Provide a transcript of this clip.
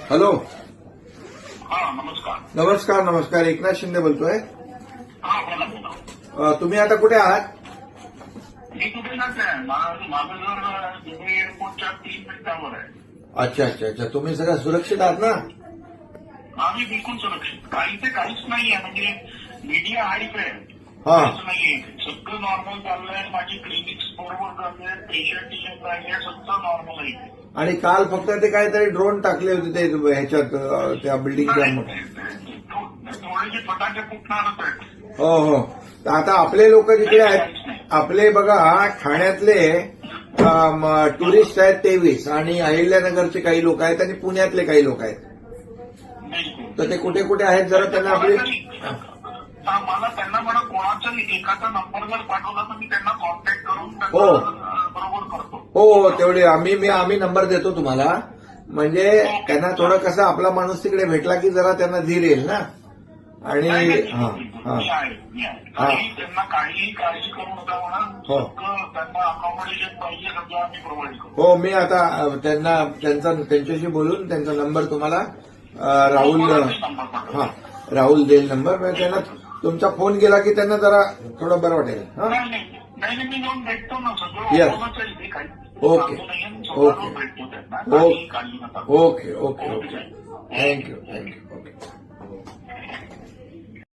Hello. हा नमस्कार. नमस्कार नमस्कार. एकनाथ शिंदे बोलतोय. हा बोला बोला. तुम्ही आता कुठे आहात? मी कुठे जात आहे. माझं घर दुबई एअरपोर्टच्या 3 मिनिटावर आहे. अच्छा अच्छा अच्छा. तुम्ही सगळं सुरक्षित आहात ना? आम्ही बिलकुल सुरक्षित. काही ते काहीच नाहीये. म्हणजे मीडिया हाईप आहे. हा. काहीच नाहीये. सगळं नॉर्मल चाललंय. माझी क्लिनिक्स बरोबर चाललंय. पेशंट टिशंट राहिले सगळं नॉर्मल आहे. आणि काल फक्त ते काहीतरी ड्रोन टाकले होते ते ह्याच्यात त्या बिल्डिंगच्या. थोडेसे फटाके फुटणारच आहेत. हो हो. तर आता आपले लोक जिकडे आहेत, आपले बघा ठाण्यातले टुरिस्ट आहेत 23 आणि अहिल्यानगरचे काही लोक आहेत आणि पुण्यातले काही लोक आहेत. तर ते कुठे कुठे आहेत जरा त्यांना आपली. मला त्यांना म्हणा कोणाचा एखादा नंबर जर पाठवला तर मी त्यांना कॉन्टॅक्ट करून हो. बरोबर करतो. हो हो तेवढे आम्ही नंबर देतो तुम्हाला. म्हणजे त्यांना थोडं कसं आपला माणूस तिकडे भेटला की जरा त्यांना धीर येईल ना. आणि त्यांना काहीही काळजी करू नका म्हणा. हो. त्यांना अकॉमोडेशन पाहिजे सगळं आम्ही प्रोव्हाइड करू. हो. मी आता त्यांच्याशी बोलून त्यांचा नंबर तुम्हाला राहुल राहुल देईल नंबर. म्हणजे त्यांना तुमचा फोन गेला की त्यांना जरा थोडं बरं वाटेल. नाही मी जाऊन भेटतो ना सगळं. ओके ओके भेटतो त्यांना. Okay okay okay. Thank you thank you.